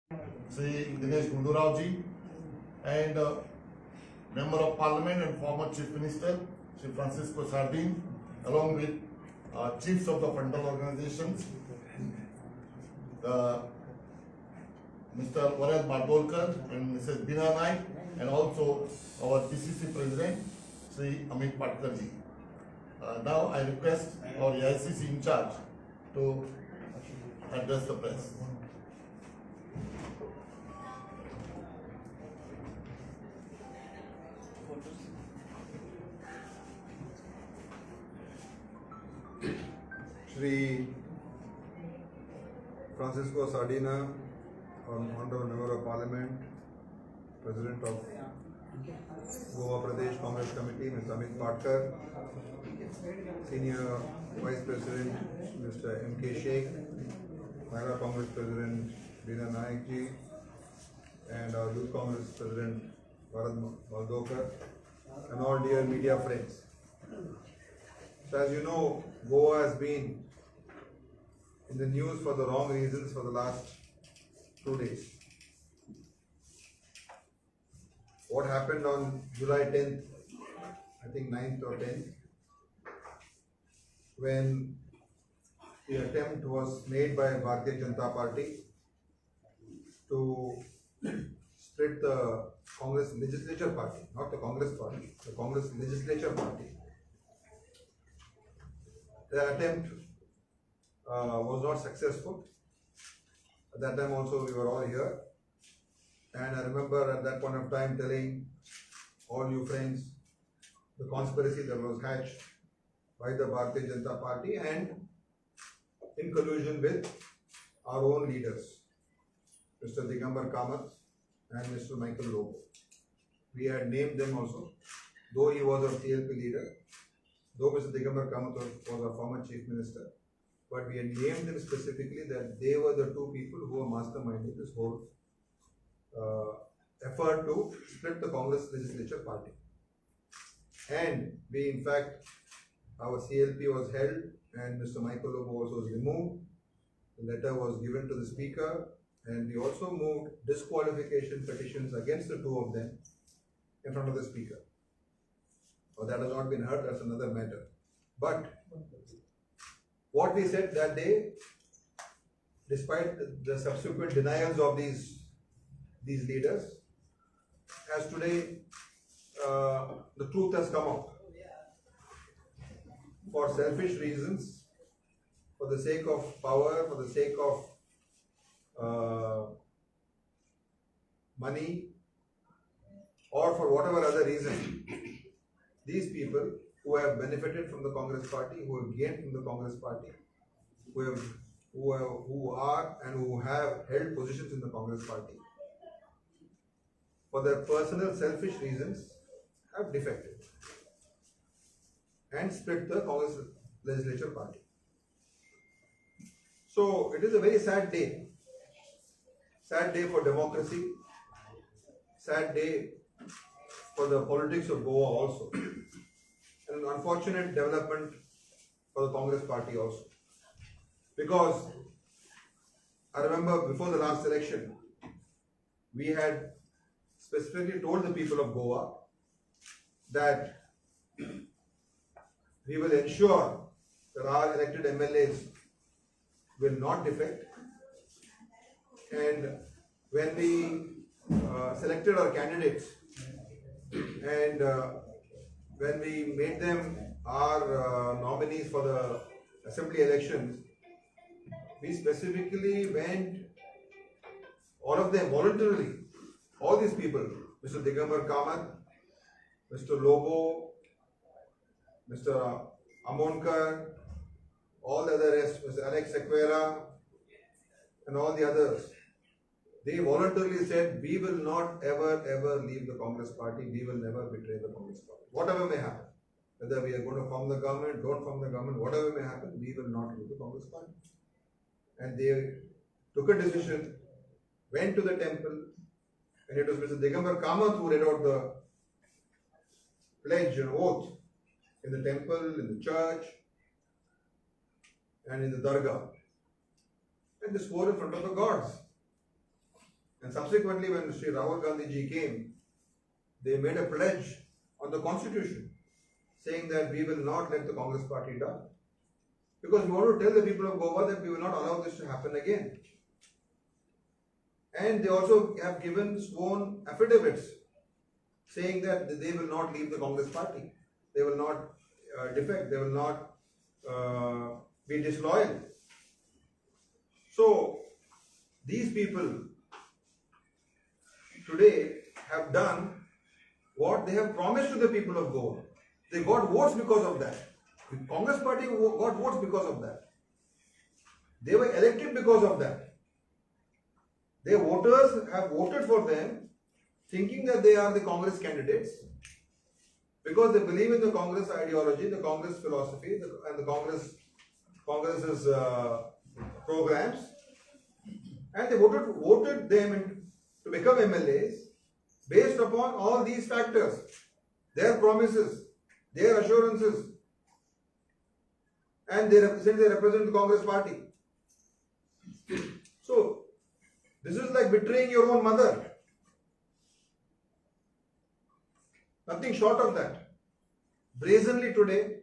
Sri Dinesh Gundurao ji, and Member of Parliament and former Chief Minister, Sri Francisco Sardin, along with chiefs of the fundal organizations, Mr. Varel Bardolkar and Mrs. Bina Naik, and also our DCC President, Sri Amit Patkar ji. Now I request our AICC in charge to address the press. Shri Francisco Sardina, Honorable Member of Parliament, President of Goa Pradesh Congress Committee, Mr. Amit Patkar, Senior Vice President, Mr. M.K. Sheikh, Mahila Congress President, Bina Naik ji, and our Youth Congress President, Varad Baldokar, and all dear media friends. So as you know, Goa has been in the news for the wrong reasons for the last 2 days. What happened on July 10th, I think 9th or 10th, when the attempt was made by Bharatiya Janata Party to split the Congress Legislature Party, not the Congress Party, the Congress Legislature Party. The attempt was not successful. At that time also we were all here, and I remember at that point of time telling all you friends the conspiracy that was hatched by the Bharatiya Janata Party and in collusion with our own leaders, Mr. Digambar Kamath and Mr. Michael Lobo. We had named them also, though he was a CLP leader, though Mr. Digambar Kamath was a former Chief Minister, but we had named them specifically that they were the two people who were masterminding this whole effort to split the Congress Legislature Party. And we, in fact, our CLP was held and Mr. Michael Lobo also was removed. The letter was given to the Speaker, and we also moved disqualification petitions against the two of them in front of the Speaker. Or that has not been heard, that's another matter. But what we said that day, despite the subsequent denials of these leaders, as today the truth has come out. For selfish reasons, for the sake of power, for the sake of money, or for whatever other reason, these people who have benefited from the Congress Party, who have gained from the Congress Party, who are and who have held positions in the Congress Party, for their personal selfish reasons, have defected and split the Congress Legislature Party. So it is a very sad day for democracy, sad day for the politics of Goa also, and an unfortunate development for the Congress Party also. Because I remember before the last election, we had specifically told the people of Goa that we will ensure that our elected MLAs will not defect, and when we selected our candidates and when we made them our nominees for the assembly elections, we specifically went, all of them voluntarily, all these people, Mr. Digambar Kamath, Mr. Lobo, Mr. Amonkar, all the other rest, Mr. Alex Sequeira, and all the others, they voluntarily said, we will not ever leave the Congress Party, we will never betray the Congress Party. Whatever may happen, whether we are going to form the government, don't form the government, whatever may happen, we will not leave the Congress Party. And they took a decision, went to the temple, and it was Mr. Digambar Kamath who read out the pledge and oath in the temple, in the church, and in the dargah. And they swore in front of the gods. And subsequently, when Sri Rahul Gandhi ji came, they made a pledge on the constitution saying that we will not let the Congress party down. Because we want to tell the people of Goa that we will not allow this to happen again. And they also have given sworn affidavits saying that they will not leave the Congress party. They will not defect. They will not be disloyal. So, these people today have done what they have promised to the people of Goa. They got votes because of that. The Congress party got votes because of that. They were elected because of that. Their voters have voted for them thinking that they are the Congress candidates because they believe in the Congress ideology, the Congress philosophy, and the Congress's programs, and they voted them to become MLAs based upon all these factors, their promises, their assurances, and they represent the Congress party. So, this is like betraying your own mother. Nothing short of that. Brazenly today,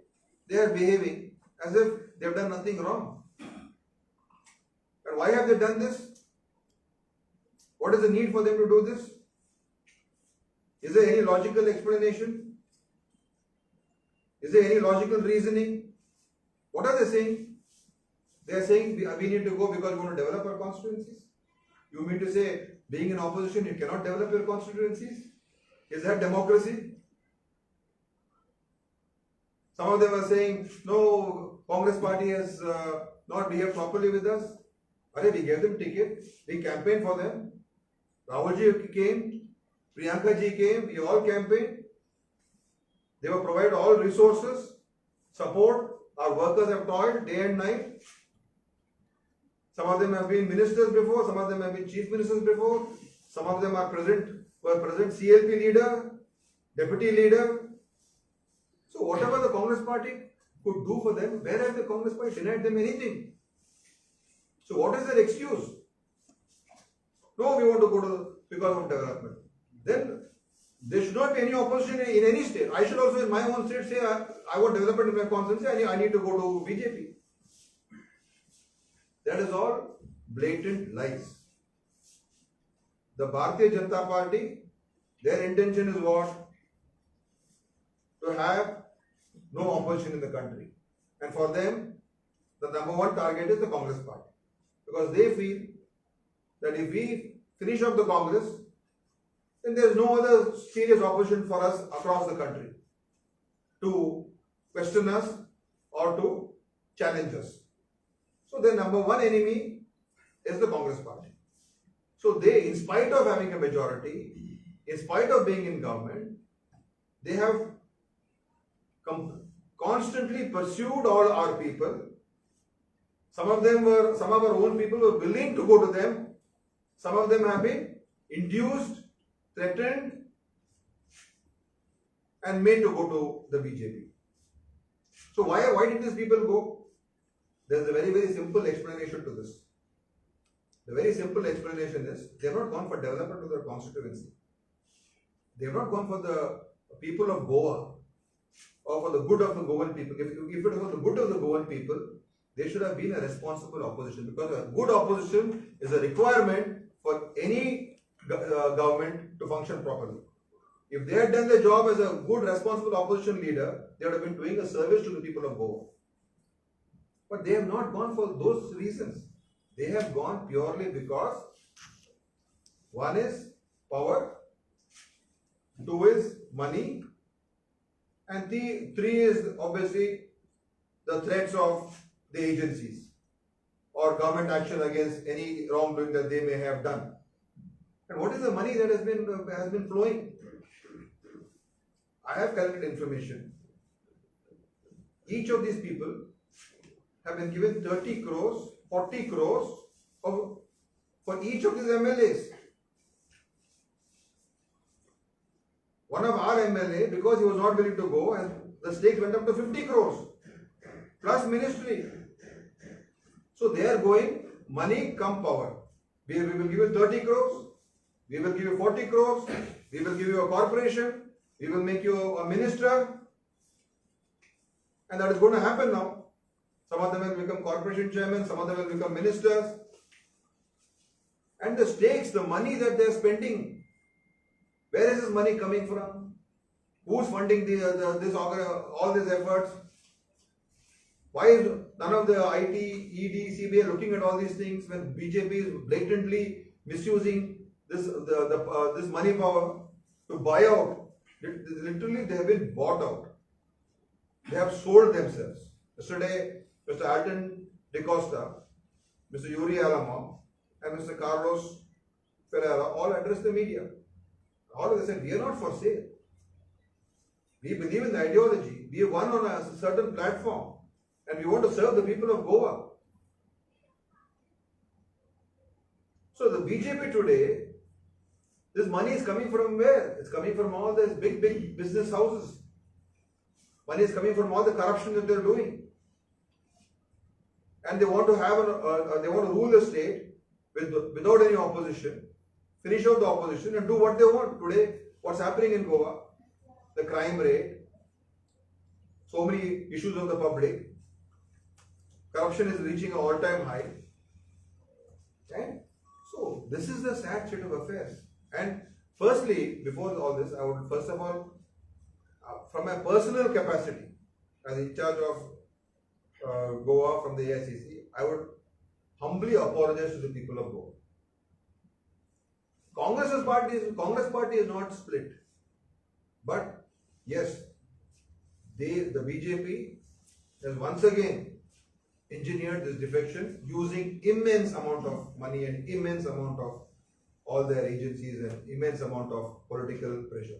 they are behaving as if they have done nothing wrong. And why have they done this? What is the need for them to do this? Is there any logical explanation? Is there any logical reasoning? What are they saying? They are saying we need to go because we want to develop our constituencies. You mean to say, being in opposition, you cannot develop your constituencies? Is that democracy? Some of them are saying, no, Congress party has not behaved properly with us. We gave them ticket, we campaigned for them. Rahul ji came, Priyanka ji came, we all campaigned. They were provided all resources, support. Our workers have toiled day and night. Some of them have been ministers before, some of them have been chief ministers before, some of them were present CLP leader, deputy leader. So whatever the Congress party could do for them, where has the Congress party denied them anything? So what is their excuse? No, we want to go to because of development. Then there should not be any opposition in any state. I should also in my own state say I want development in my constituency, I need to go to BJP. That is all blatant lies. The Bharatiya Janata Party, their intention is what? To have no opposition in the country. And for them, the number one target is the Congress party. Because they feel that if we finish up the Congress, then there is no other serious opposition for us across the country to question us or to challenge us. So their number one enemy is the Congress party. So they, in spite of having a majority, in spite of being in government, they have constantly pursued all our people. Some of our own people were willing to go to them. Some of them have been induced, threatened, and made to go to the BJP. So why did these people go? There is a very, very simple explanation to this. The very simple explanation is they have not gone for development of their constituency. They have not gone for the people of Goa or for the good of the Goan people. If it was for the good of the Goan people, they should have been a responsible opposition, because a good opposition is a requirement for any government to function properly. If they had done their job as a good, responsible opposition leader, they would have been doing a service to the people of Goa. But they have not gone for those reasons. They have gone purely because one is power, two is money, and three is obviously the threats of the agencies or government action against any wrongdoing that they may have done. And what is the money that has been flowing? I have collected information. Each of these people have been given 30 crores, 40 crores for each of these MLAs. One of our MLA, because he was not willing to go, and the stake went up to 50 crores plus ministry. So they are going money come power. We will give you 30 crores, We will give you 40 crores, we will give you a corporation, we will make you a minister, and that is going to happen now. Some of them will become corporation chairmen, some of them will become ministers. And the stakes, the money that they are spending, where is this money coming from? Who's funding all these efforts? Why is none of the IT, ED, CBI looking at all these things when BJP is blatantly misusing this money power to buy out? Literally, they have been bought out. They have sold themselves. Yesterday, Mr. Alton De Costa, Mr. Yuri Alamo, and Mr. Carlos Ferreira all addressed the media. All of them said, we are not for sale. We believe in the ideology. We won on a certain platform and we want to serve the people of Goa. So the BJP today, this money is coming from where? It's coming from all these big business houses. Money is coming from all the corruption that they're doing. And they want to have they want to rule the state without any opposition, finish out the opposition and do what they want. Today, what's happening in Goa, the crime rate, so many issues of the public, corruption is reaching an all-time high. And so, this is the sad state of affairs. And firstly, before all this, I would first of all, from my personal capacity, as in charge of Goa from the AICC, I would humbly apologize to the people of Goa. Congress party is not split. But yes, the BJP has once again engineered this defection using immense amount of money and immense amount of all their agencies and immense amount of political pressure.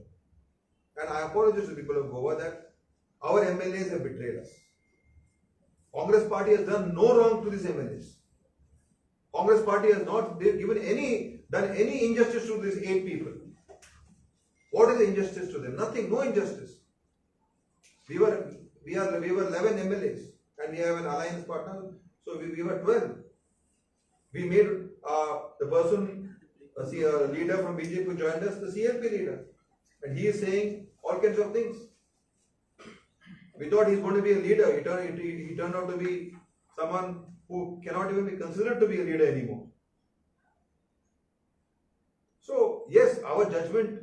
And I apologize to the people of Goa that our MLAs have betrayed us. Congress party has done no wrong to these MLAs. Congress party has not done any injustice to these 8 people. What is the injustice to them? Nothing, no injustice. We were 11 MLAs and we have an alliance partner, so we were 12. We made the person, a leader from BJP who joined us, the CLP leader. And he is saying all kinds of things. We thought he's going to be a leader. He turned out to be someone who cannot even be considered to be a leader anymore. So, yes, our judgment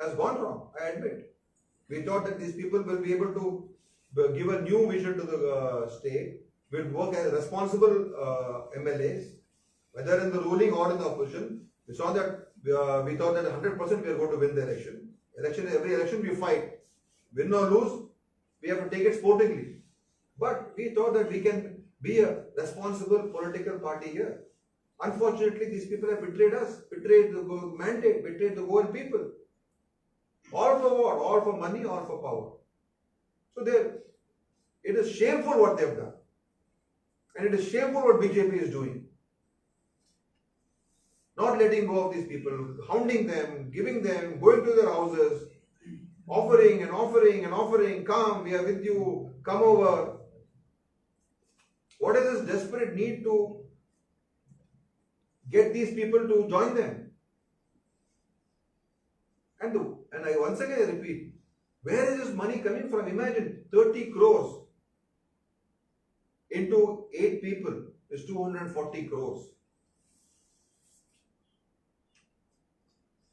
has gone wrong, I admit. We thought that these people will be able to give a new vision to the state, will work as responsible MLAs, whether in the ruling or in the opposition. We saw that, we thought that 100% we are going to win the election. Every election we fight. Win or lose, we have to take it sportingly. But we thought that we can be a responsible political party here. Unfortunately, these people have betrayed us, betrayed the mandate, betrayed the Goan people. All for what? All for money, all for power. So it is shameful what they have done. And it is shameful what BJP is doing. Not letting go of these people, hounding them, giving them, going to their houses, offering and offering and offering, come, we are with you, come over. What is this desperate need to get these people to join them? And I once again repeat, where is this money coming from? Imagine 30 crores into 8 people is 240 crores.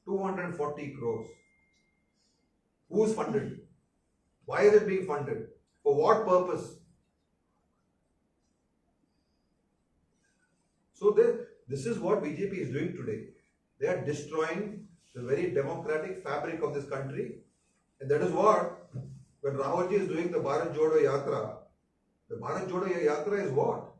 240 crores. Who's funded? Why is it being funded? For what purpose? So this is what BJP is doing today. They are destroying the very democratic fabric of this country. And that is what, when Rahulji is doing the Bharat Jodo Yatra, the Bharat Jodo Yatra is what?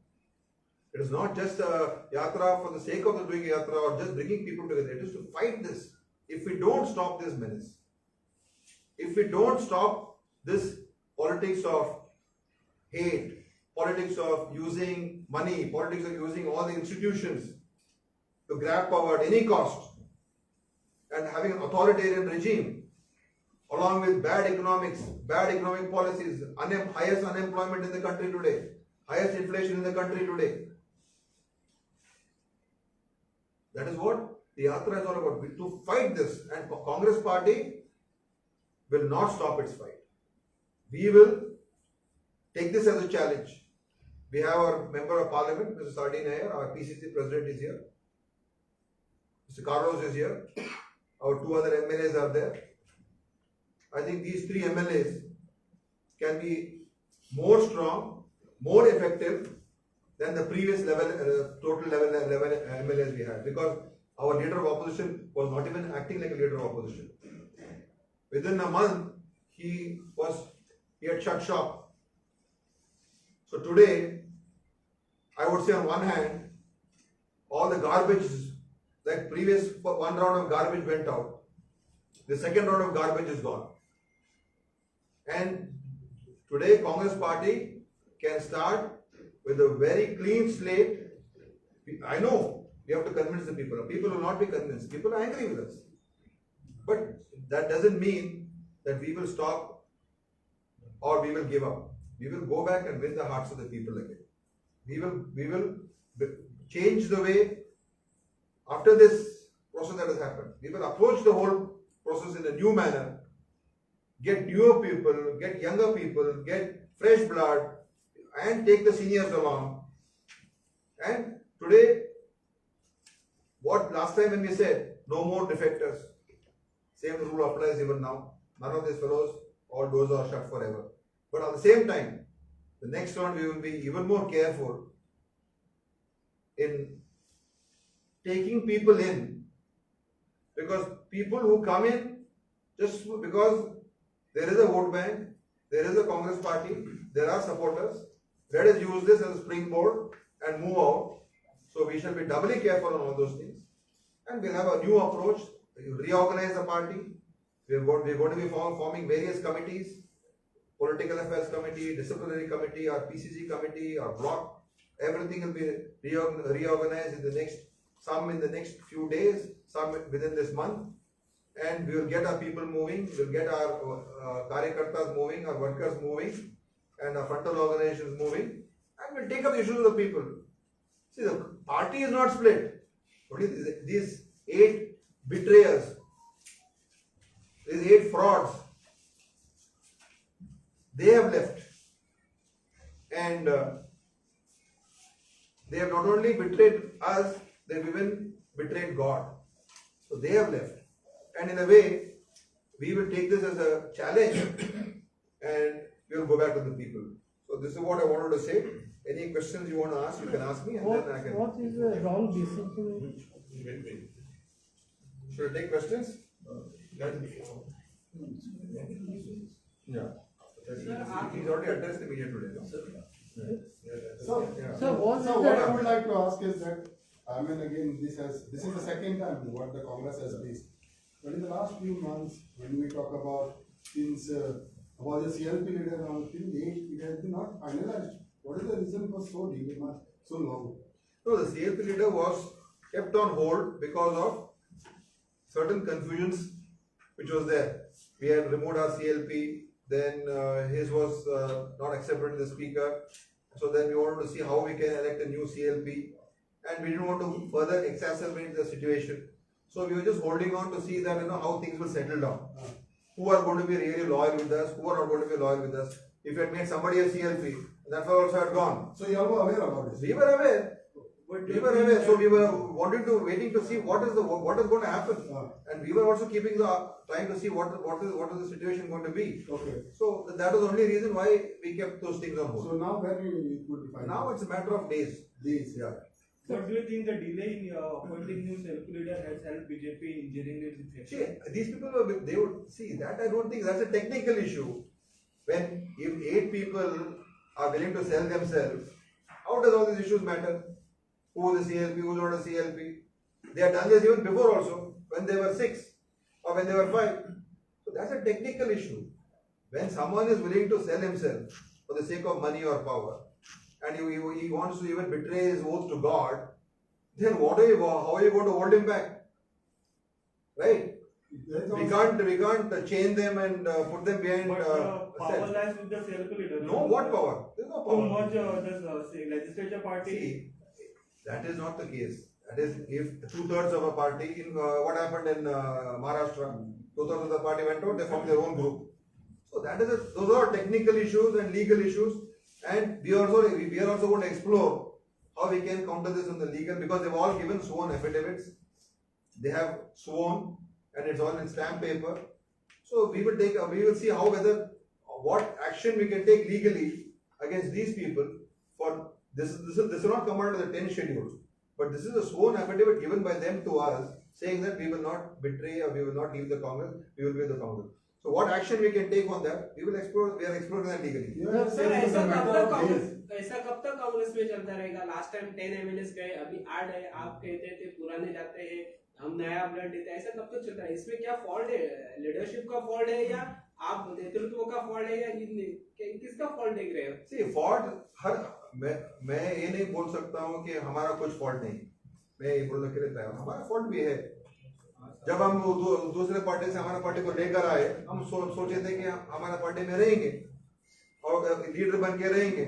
It is not just a yatra for the sake of doing a yatra or just bringing people together. It is to fight this. If we don't stop this menace, if we don't stop this politics of hate, politics of using money, politics of using all the institutions to grab power at any cost, and having an authoritarian regime, along with bad economics, bad economic policies, highest unemployment in the country today, highest inflation in the country today. That is what The Yatra is all about to fight this, and Congress party will not stop its fight. We will take this as a challenge. We have our member of parliament, Mr. Sardin Nair, our PCC president is here. Mr. Carlos is here. Our two other MLAs are there. I think these three MLAs can be more strong, more effective than the previous total level MLAs we had, because our leader of opposition was not even acting like a leader of opposition. Within a month, he had shut shop. So today, I would say on one hand, all the garbage, like previous one round of garbage went out, the second round of garbage is gone. And today, Congress party can start with a very clean slate. I know we have to convince the people. People will not be convinced. People are angry with us. But that doesn't mean that we will stop or we will give up. We will go back and win the hearts of the people again. We will change the way after this process that has happened. We will approach the whole process in a new manner. Get newer people, get younger people, get fresh blood, and take the seniors along. And today, what last time when we said, no more defectors, same rule applies even now. None of these fellows, all doors are shut forever. But at the same time, the next round we will be even more careful in taking people in. Because people who come in just because there is a vote bank, there is a Congress party, there are supporters, let us use this as a springboard and move out. So we shall be doubly careful on all those things. And we'll have a new approach, reorganize the party. We're going to be forming various committees, political affairs committee, disciplinary committee, our PCC committee, our block. Everything will be reorganized some in the next few days, some within this month. And we will get our people moving, we'll get our karyakartas moving, our workers moving, and our frontal organizations moving, and we'll take up the issues of the people. See, the party is not split. Only these 8 betrayers, these 8 frauds, they have left. And they have not only betrayed us, they have even betrayed God. So they have left. And in a way, we will take this as a challenge and we will go back to the people. So this is what I wanted to say. Any questions you want to ask, you can ask me and then I can. What is the wrong discipline? Should I take questions? Yeah. He's already addressed the media today. No? So what I would like to ask is that, I mean, again, this is the second time what the Congress has faced. But in the last few months, when we talk about since about the CLP leader now, till date, it has been not finalized. What is the reason for so delayed, so long? No, the CLP leader was kept on hold because of certain confusions which was there. We had removed our CLP, then his was not accepted in the speaker. So then we wanted to see how we can elect a new CLP, and we didn't want to further exacerbate the situation. So we were just holding on to see that how things will settle down. Who are going to be really loyal with us, who are not going to be loyal with us. If you had made somebody a CLP, that fellow also had gone. So you are aware about this? We were aware. So we were waiting to see what is going to happen, and we were also trying to see what is the situation going to be. Okay. So that was the only reason why we kept those things on hold. So now where it would be finalized? Now it's a matter of days. Yeah. What do you think the delay in appointing new self-leader has helped BJP in engineering its See, election? these people they would see that. I don't think that's a technical issue. When if 8 people are willing to sell themselves, how does all these issues matter? Who is a CLP, who is not a CLP? They have done this even before also, when they were 6 or when they were 5. So that's a technical issue. When someone is willing to sell himself for the sake of money or power, and he wants to even betray his oath to God, then how are you going to hold him back? Right? We can't chain them and put them behind But power cell. lies with the self leader. No, what power? There's no To power. merge this legislature party. See, that is not the case. That is, if 2/3 of a party in what happened in Maharashtra, 2/3 of the party went out, they formed their own group. So that is those are technical issues and legal issues, and we are also going to explore how we can counter this on the legal, because they've all given sworn affidavits. They have sworn, and it's all in stamp paper. So we will see what action we can take legally against these people for this will not come under the 10 schedule, but this is a sworn affidavit given by them to us, saying that we will not betray or we will not leave the Congress, we will be with the Congress. So what action we can take on that, we are exploring that legally. You have sir said it's a matter of days. ऐसा कब तक कांग्रेस में चलता रहेगा? Last time 10 MLA गए, अभी 8 है। आप कहते थे पुराने जाते हैं, हम नया ब्लड देते हैं, ऐसा कब तक चलता है? इसमें क्या फॉल्ट है? लीडरशिप का फॉल्ट है या आप नेतृत्व का फॉल्ट है या किसका फॉल्ट देख रहे हो? See, fault मैं ये नहीं बोल सकता हूँ कि हमारा कुछ फॉल्ट नहीं, मैं ये बोलने के लिए तैयार हूँ, हमारा फॉल्ट भी है। जब हम दूसरे पार्टी से हमारा पार्टी को लेकर आए, हम सोचे थे कि हमारा पार्टी में रहेंगे और लीडर बन के रहेंगे,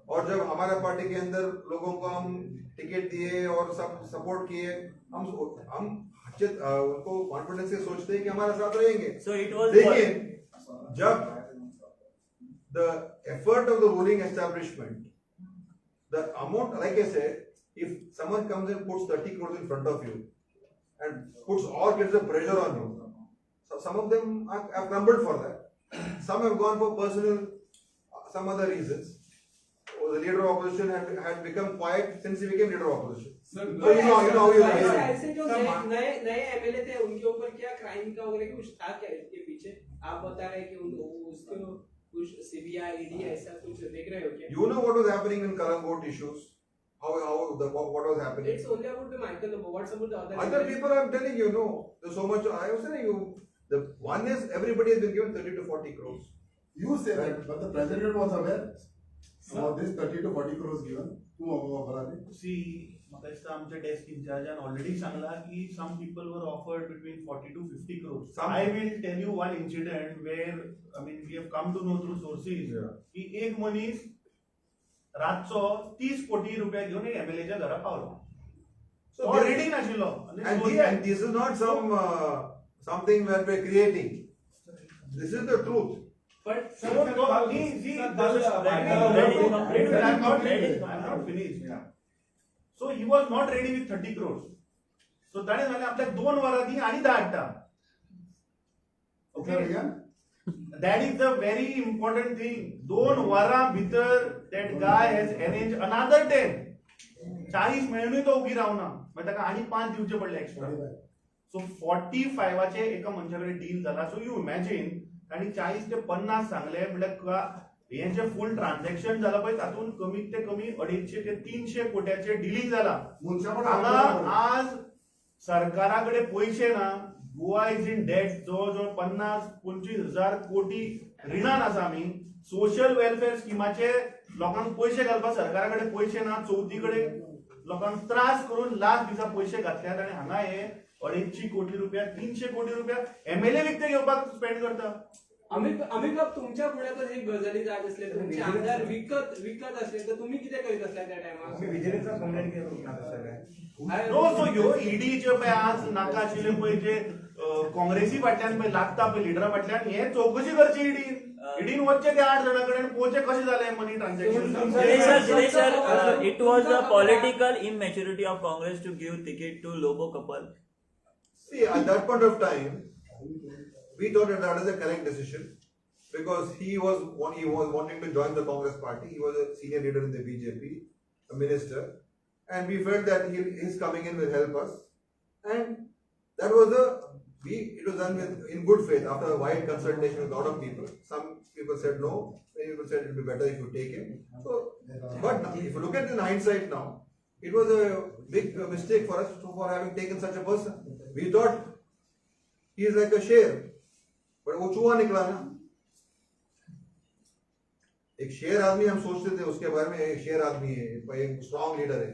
और जब हमारा पार्टी के अंदर लोगों को हम टिकट दिए और सब सपोर्ट किए, हम उनको कॉन्फिडेंस से सोचते हैं कि हमारे साथ रहेंगे। So it was लेकिन जब the effort of the ruling establishment, the amount, like I said, if someone comes and puts 30 crores in front of you and gets a pressure on you, so some of them have crumbled for that. Some have gone for personal, some other reasons. The leader of opposition had become quiet since he became leader of opposition. So you know how you ऐसे जो नए MLA थे, उनके ऊपर क्या crime का वगैरह कुछ था क्या इसके पीछे? आप बता रहे कि उसको कुछ सीबीआई ईडी ऐसा कुछ देख रहे हो क्या? You know what was happening in Kalangot issues? What was happening? It's only about the Michael Lobo. What's about the other? Other people, I'm telling you, no. There's so much. I was telling you, the one is everybody has been given 30 to 40 crores. You say that, but the president was aware about this 30 to 40 crores given. See, म्हाका दिसता आमच्या desk इंचार्जान already Sangla की some people were offered between 40 to 50 crores. I will tell you one incident where we have come to know through sources की एक मनीस रातचो 30 कोटी रुपया घेऊन एक एमएलएच्या घरा पावलो. So तो रेडी नाशिल्लो. and this is not something that we're creating. This is the truth. But I'm not finished. So he was not ready with 30 crores. So ताणे झाले आपल्या 2 वरांनी आणि 10 हाडटा. Okay. That is the very important thing. 2 वरां भितर that guy has arranged another 10. 40 मेळूनय तो उगी रावना. म्हणजे ताका आणि 5 दिवचे पडले एक्स्ट्रा. So 45 चे एका मनशाकडे डील झाला. So you imagine आणि 40 ते 50 सांगले म्हणजे हे जे फुल ट्रान्झॅक्शन झालं पाहिजे तातून कमीत ते कमी 250 ते 300 कोट्याचे डीलिंग झाला. आज सरकाराकडे पैसे ना, गोवा इज इन डेट, जवळजवळ 50-25,000 कोटी ऋणान आसा आम्ही. सोशल वेलफेअर स्किमाचे लोकांक पैसे घालपाक सरकाराकडे पैसे ना, चौथीकडे लोकांक त्रास करून लाख दिसा पैसे घातल्यात आणि हांगा हे 250 कोटी रुपया 300 कोटी रुपया एमएलए विकते घेवपाक स्पेंड करता. आम्ही कब तुमच्या पुढ्यातच ही गजाली जात असले, तुमचे आमदार विकत असले तर तुम्ही किती करीत असल्या त्या टायमार? विजिलन्सचा कंप्लेंट केला. नो सो ह्यो ईडीचे पळय आज नाका आशिल्ले पळय जे काँग्रेसी फाटल्यान पळय लागता पळय लिडरा फाटल्यान हे चौकशी करची ईडीन वचचे ते 8 जाणां कडेन पोवचे कशें जालें money transaction. Dinesh sir, it was a political immaturity of Congress to give ticket to Lobo couple. See, at that point of time, we thought that was a correct decision because he was wanting to join the Congress party. He was a senior leader in the BJP, a minister, and we felt that his coming in will help us. And that was it was done in good faith after a wide consultation with a lot of people. Some people said no, many people said it would be better if you take him. So, but if you look at it in hindsight now, it was a big mistake for us for having taken such a person. We thought he is like a शेर, but वो चूहा निकला ना. एक शेर आदमी हम सोचते थे उसके बारे में, एक शेर आदमी है, एक स्ट्रॉन्ग लीडर है,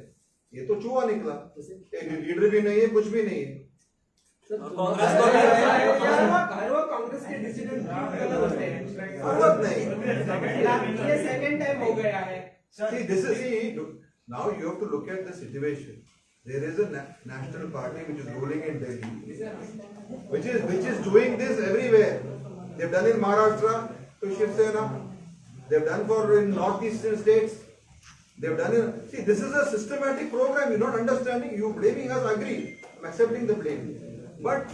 ये तो चूहा निकला. एक लीडर भी नहीं है, कुछ भी नहीं है. हर वक्त कांग्रेस के डिसीजन गलत होते हैं. हर वक्त नहीं. ये सेकंड टाइम हो गया है. See, now you have to look at the situation. there is a national party which is ruling in Delhi, which is doing this everywhere. They've done in Maharashtra to Shiv Sena. They've done for in northeastern states. They've done it. See, this is a systematic program. You're not understanding. You blaming us. Agree. I'm accepting the blame. But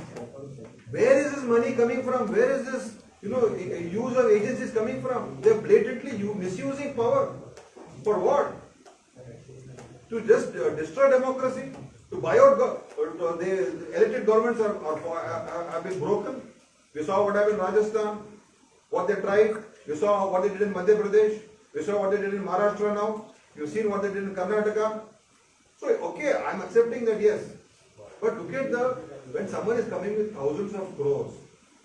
where is this money coming from? Where is this, use of agencies coming from? They're blatantly misusing power. For what? To just destroy democracy? To buy out the elected governments have been broken. We saw what happened in Rajasthan, what they tried. We saw what they did in Madhya Pradesh. We saw what they did in Maharashtra now. You've seen what they did in Karnataka. So, okay, I'm accepting that, yes. But look at when someone is coming with thousands of crores,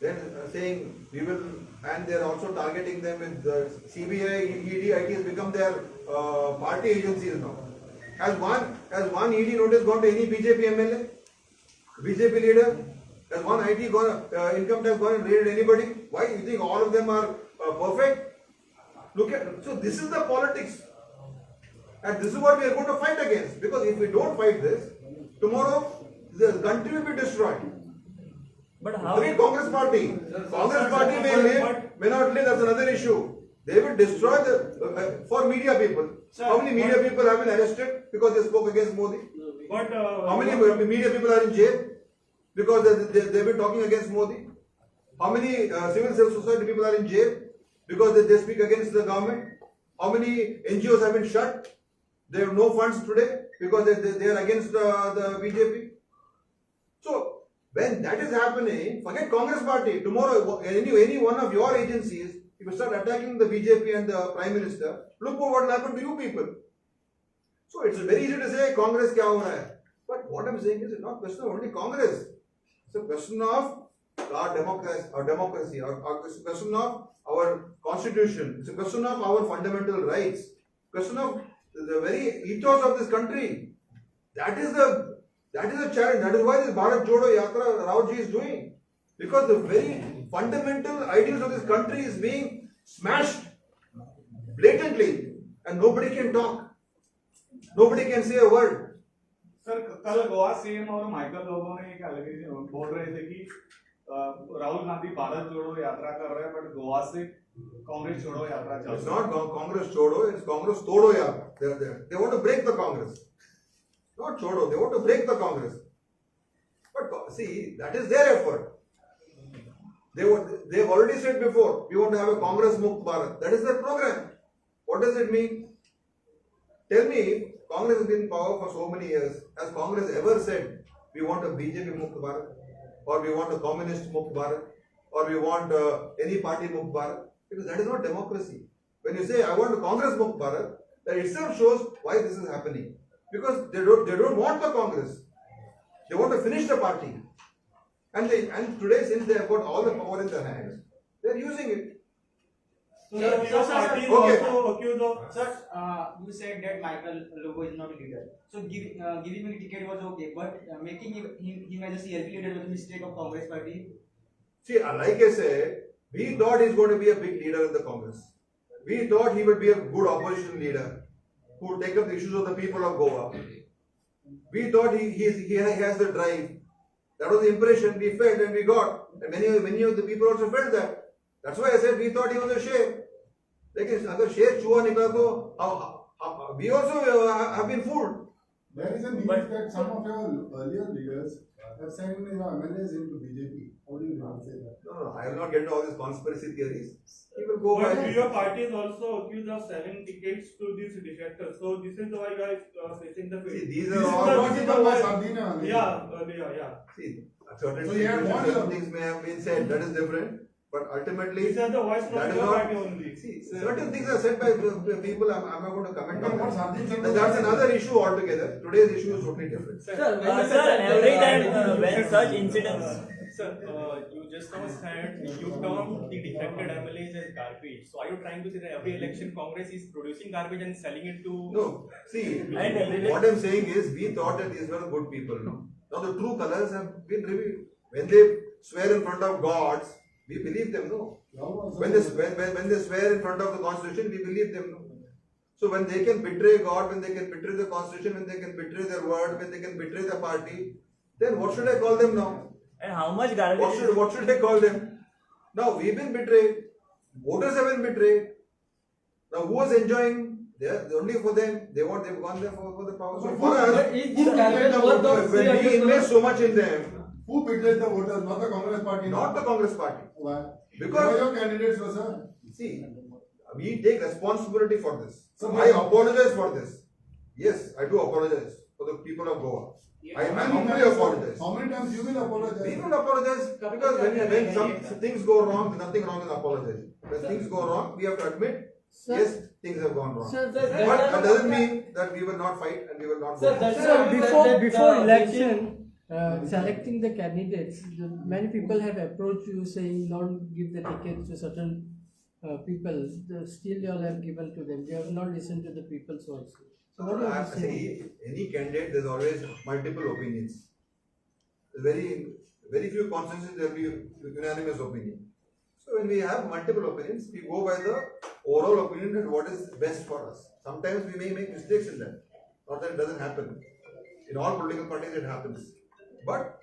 then saying we will, and they're also targeting them with the CBI, ED, IT has become their party agencies now. Has one ED notice gone to any BJP MLA? BJP leader? Has one IT income tax gone and raided anybody? Why? You think all of them are perfect? So this is the politics. And this is what we are going to fight against. Because if we don't fight this, tomorrow the country will be destroyed. But how? Look at Congress party. Congress party may live, may not live, that's another issue. They will destroy for media people. How many media people have been arrested because they spoke against Modi? But How many media people are in jail because they've been talking against Modi? How many civil society people are in jail because they speak against the government? How many NGOs have been shut? They have no funds today because they are against the BJP. So when that is happening, forget Congress party. Tomorrow, any one of your agencies, if you start attacking the BJP and the Prime Minister, look what will happen to you people. So it's very easy to say Congress kya ho raha hai. But what I'm saying is it's not a question of only Congress. It's a question of our democracy, it's a question of our constitution, it's a question of our fundamental rights, question of the very ethos of this country. That is a challenge. That is why this Bharat Jodo Yatra Raoji is doing. Because the very fundamental ideals of this country is being smashed blatantly and nobody can talk. Nobody can say a word. Sir कल Goa CM और Michael Lobo ने एक अलग ही बोल रहे थे कि राहुल गांधी भारत जोड़ो यात्रा कर रहे हैं बट गोवा से कांग्रेस छोड़ो यात्रा चल रही है. It's not Congress Chodo, it's Congress Todo Yatra. They want to break the Congress. Not Chodo, they want to break the Congress. But see, that is their effort. They've already said before, we want to have a Congress Mukt Bharat. That is their program. What does it mean? Tell me, Congress has been in power for so many years. Has Congress ever said, we want a BJP Mukt Bharat? Or we want a Communist Mukt Bharat? Or we want any party Mukt Bharat? Because that is not democracy. When you say, I want a Congress Mukt Bharat, that itself shows why this is happening. Because they don't want the Congress. They want to finish the party. And today, since they have got all the power in their hands, they are using it. So your party is Okay. also accused of. Sir, you said that Michael Lobo is not a leader. So giving him a ticket was okay, but making him as a CLP leader was a mistake of Congress party. See, like I said, we thought he's going to be a big leader in the Congress. We thought he would be a good opposition leader who would take up the issues of the people of Goa. We thought he has the drive. That was the impression we felt and we got. And many of the people also felt that. That's why I said we thought he was a sheikh. Like, agar sheikh chua nikla to, we also have been fooled. There is a news that some of your earlier leaders have sent MLAs into BJP. How do you say that? No, I will not get into all these conspiracy theories. He will go But by. your party is also accused of selling tickets to these defectors. So this is why you are facing the See, fate. these This are is all. the- What is the word Sardina? Yeah. See, certain So you have won certain your- things may have been said, that is different. But ultimately, These are the voice that from is your not. party only. See, certain things are said by people, I'm not going to comment But on what that. Sardin said And that's another issue altogether. Today's issue is totally different. Sir, every time when such incidents. Sir, you just now said you termed the defected MLAs as garbage. So are you trying to say that every election Congress is producing garbage and selling it to? No, see, And- what I'm saying is, we thought that these were good people. Now the true colors have been revealed. When they swear in front of gods, we believe them, no. When they swear in front of the constitution, we believe them, no. So when they can betray God, when they can betray the constitution, when they can betray their word, when they can betray the party, then what should I call them now? And how much garbage? What should I call them? Now we've been betrayed. Voters have been betrayed. Now who was enjoying? They're only for them. They've gone there for the power. So for us, when we invest so much in them, Who betrayed the voters? Not the Congress party. not the Congress party. Why? Because- your candidates were, sir. See, we take responsibility for this. So I apologize for this. Yes, I do apologize for the people of Goa. I humbly apologize. How many times you will apologize? We don't apologize because when some things go wrong, there's nothing wrong in apologizing. When things go wrong, we have to admit, yes, things have gone wrong. Sir, But that doesn't mean that we will not fight and we will not go. Sir, before election, selecting the candidates, many people have approached you saying don't give the tickets to certain people. Still you all have given to them. You have not listened to the people's voice. So what do you say? See, any candidate, there's always multiple opinions. Very few consensus, there will be unanimous opinion. So when we have multiple opinions, we go by the overall opinion and what is best for us. Sometimes we may make mistakes in that. Not that it doesn't happen. In all political parties it happens. But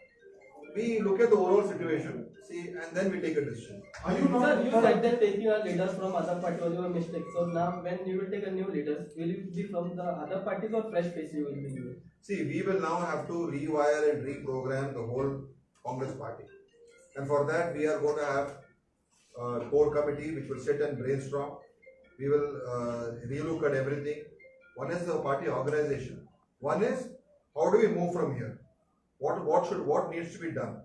we look at the overall situation, see, and then we take a decision. Are you not? Sir, you said that taking our leaders from other party was your mistake. So now when you will take a new leaders, will you be from the other parties or fresh face you will be using? See, we will now have to rewire and reprogram the whole Congress party. And for that, we are going to have a core committee which will sit and brainstorm. We will relook at everything. One is the party organization. One is how do we move from here? What needs to be done?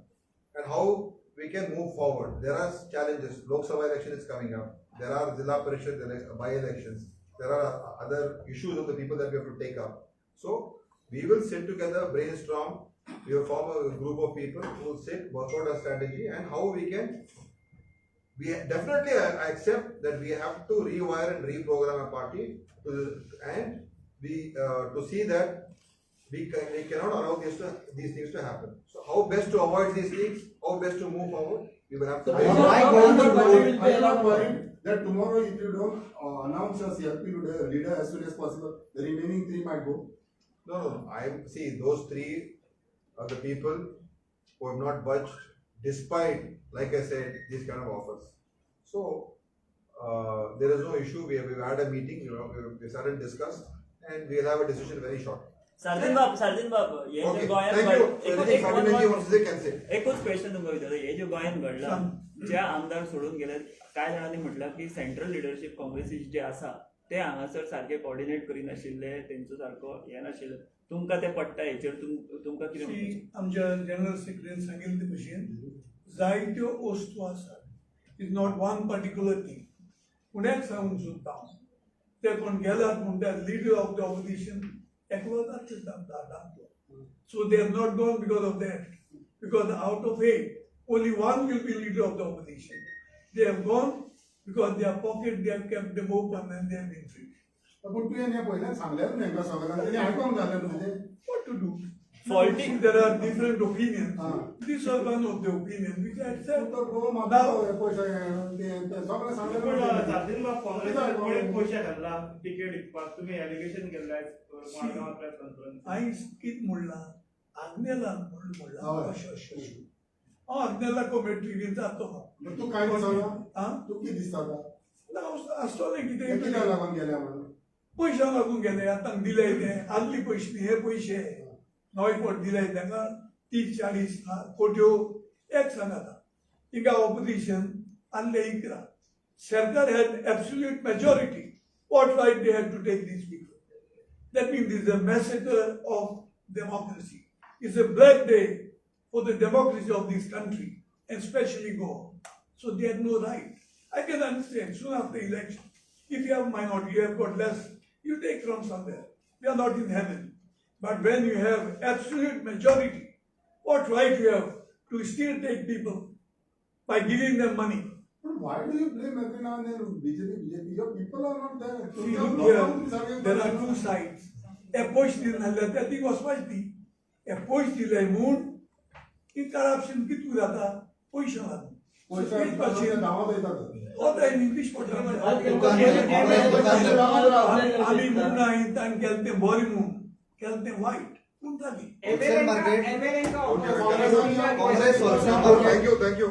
And how we can move forward. There are challenges. Lok Sabha election is coming up. There are Zilla Parishad by-elections. There are other issues of the people that we have to take up. So we will sit together, brainstorm. We will form a group of people who will sit, work out a strategy and how we can. We definitely accept that we have to rewire and reprogram a party to see that we cannot allow these things to happen. So how best to avoid these things? How best to move forward? We will have to. Are you not worried that tomorrow if you don't announce a CLP leader as soon as possible, the remaining 3 might go? No. See, those 3 are the people who have not budged despite, like I said, these kind of offers. So there is no issue. We've had a meeting. We started discussed, and we'll have a decision very short. Sarjan Bab, hey J Okay, गोंयांत thank you. Anything Sarjan wants to say can say. एकूच question तुमकां विचारता हे जे गोंयांत घडलां ज्या आमदार सोडून गेले कांय जाणांनी म्हटलां की सेंट्रल लिडरशीप काँग्रेसीचे जे आसा ते हांगासर सारखे कोऑर्डिनेट करिनाशिल्ले तेंचो सारको हे नाशिल्लो तुमकां ते पडटा हेचेर तुमकां कितें म्हणपाचें? आमच्या जनरल सेक्रेटरीन सांगिल्ले ते भशेन जायत्यो वस्तू आसात. Is not one particular thing. फुड्याक सांगूंक सोदता ते कोण गेल्यात म्हणटा लीडर ऑफ द ऑपोजिशन एकलो जातलो. So they have not gone because of that. Because out of 8, only one will be leader of the opposition. They have gone because their pocket they have kept them open and they have been free. पण तुवें हें पयलें सांगलेलें न्ही सगळ्यांक तेणी आयकोंक जालें न्हू तें. What to do? Faulty. There are different opinions. These are one of the opinions which I accept. तो गो माता हे पयशे ते सगळें सांगलेलें. सार्दीन बाब काँग्रेसीन कोणें पयशे घातला तिकेट विकपाक तुमी एलिगेशन केल्ले मडगांव प्रेस कॉन्फरन्स. हांवें कितें म्हणलां आग्नेलान म्हणलां अशें अशें. हांव आग्नेला कमेंट्री जातो. तूं काय दिसता? आं तूं कितें दिसता? आसतलें कित्याक कितें लागून गेल्या म्हणून? पयशां लागून गेले आतां दिले ते आदली पयशे न्ही हे पयशे नॉयपोट दिले तांकां 30-40 कोट्यो एक सांगाता हिंगा ऑपोजिशन आदले इकरा सरकार had absolute majority. What right they had to take these people? That means this is a massacre of democracy. It's a black day for the democracy of this country, and especially Goa. So they had no right. I can understand soon after election, if you have minority, you have got less, you take from somewhere. We are not in heaven. But when you have absolute majority, what right you have to still take people by giving them money? Why do you blame every now and then BJP? Your people are not there. See, look here, there are two sides. A push didn't have that thing was spicy. A push delay moon, in corruption, get with that, push on. Speech machine गावात येतात होता English पडटा आमी म्हणून हांवें केलें तें बरें म्हूण केलें तें वायट पूण जाली Thank you.